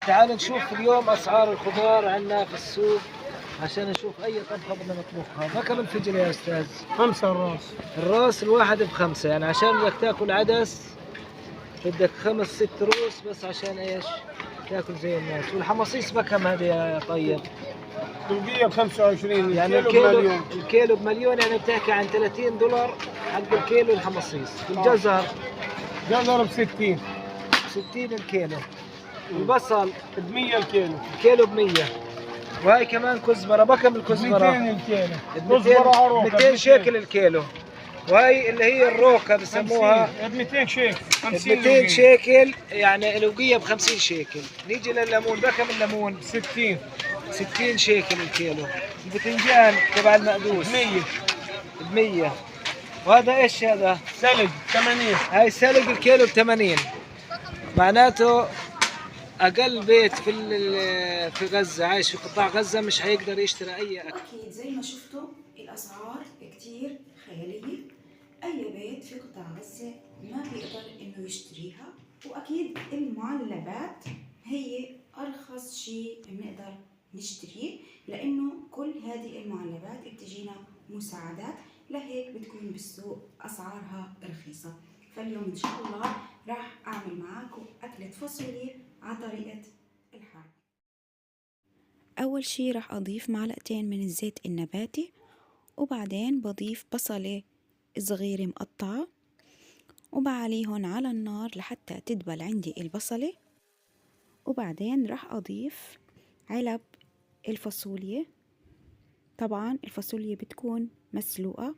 تعال نشوف اليوم أسعار الخضار عندنا في السوق عشان نشوف أي طبخة بدنا نطبخها. ما كم الفجل يا أستاذ؟ 5 الراس. الراس الواحد ب5، يعني عشان بدك تاكل عدس بدك 5 6 روس بس عشان إيش؟ تاكل زي الناس. والحماصيص بكم هذه يا طيب؟ القية ب 25، يعني الكيلو بمليون. الكيلو بمليون، يعني بتحكي عن $30 حق الكيلو الحماصيص. والجزر جزر ب 60. 60 الكيلو. البصل ب 100 الكيلو. الكيلو ب100. وهي كمان كزبرة بكم الكزبرة؟ 200 الكيلو. كزبرة عروقة 200 شيكل الكيلو. وهي اللي هي الروكة بسموها ب 200 شيكل. 50 200 شيكل، يعني الوقية ب50 شيكل. نيجي للليمون، بكم الليمون؟ 60. 60 شيكل الكيلو. البتنجان تبع المقدوس 100. ب100. وهذا ايش هذا؟ سلق 80. هاي سلق الكيلو ب80. معناته اقل بيت في غزة، عايش في قطاع غزة، مش هيقدر يشتري اي اكل. أكيد زي ما شفتوا الأسعار كتير خيالية. أي بيت في قطاع غزة ما بيقدر إنه يشتريها. وأكيد المعلبات هي أرخص شيء بنقدر نشتريه، لأنه كل هذه المعلبات بتجينا مساعدات، لهيك بتكون بالسوق أسعارها رخيصة. فاليوم إن شاء الله راح أعمل معاكم أكلة فاصوليا على طريقة الحارة. أول شي راح أضيف معلقتين من الزيت النباتي، وبعدين بضيف بصلة صغيرة مقطعة وبعليهن على النار لحتى تدبل عندي البصلة. وبعدين راح أضيف علب الفاصوليا. طبعا الفاصوليا بتكون مسلوقة.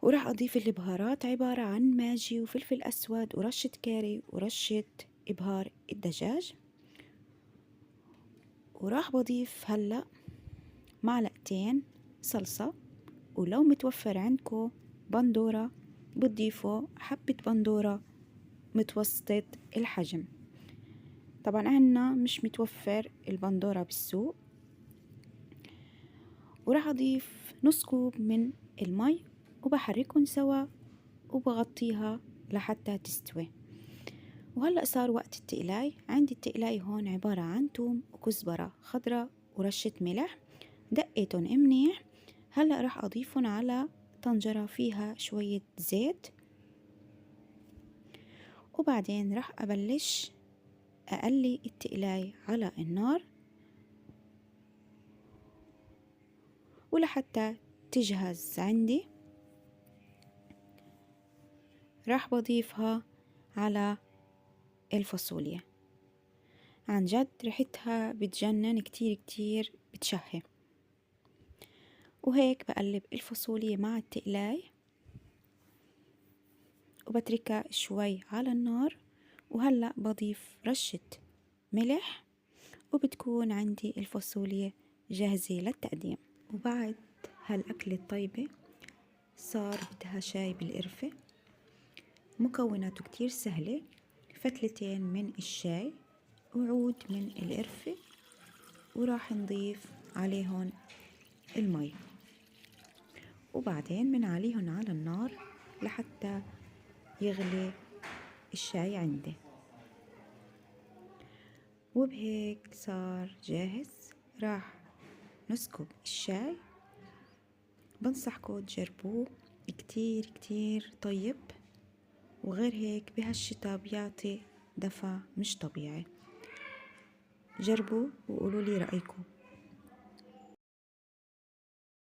وراح أضيف البهارات، عبارة عن ماجي وفلفل أسود ورشة كاري ورشة إبهار الدجاج. وراح بضيف هلأ معلقتين صلصة، ولو متوفر عندكم بندورة بتضيفوا حبة بندورة متوسطة الحجم. طبعا عنا مش متوفر البندورة بالسوق. وراح أضيف نص كوب من المي وبحركهم سوا وبغطيها لحتى تستوي. وهلأ صار وقت التقلاي. عندي التقلاي هون عبارة عن توم وكزبرة خضراء ورشة ملح، دقيتهم منيح. هلأ راح أضيفهم على طنجرة فيها شوية زيت، وبعدين راح أبلش أقلي التقلاي على النار ولحتى تجهز عندي. راح بضيفها على الفاصوليا. عن جد ريحتها بتجنن، كتير كتير بتشهي. وهيك بقلب الفاصوليا مع التقلاي وبتركها شوي على النار. وهلأ بضيف رشة ملح وبتكون عندي الفاصوليا جاهزة للتقديم. وبعد هالأكلة الطيبة صار بدها شاي بالقرفة. مكوناته كتير سهلة: فتلتين من الشاي وعود من القرفة، وراح نضيف عليهن المي، وبعدين بنعليهن على النار لحتى يغلي الشاي عندي. وبهيك صار جاهز. راح نسكب الشاي. بنصحكم تجربوه، كتير كتير طيب، وغير هيك بهالشتا بيعطي دفى مش طبيعي. جربوا وقولوا لي رأيكم.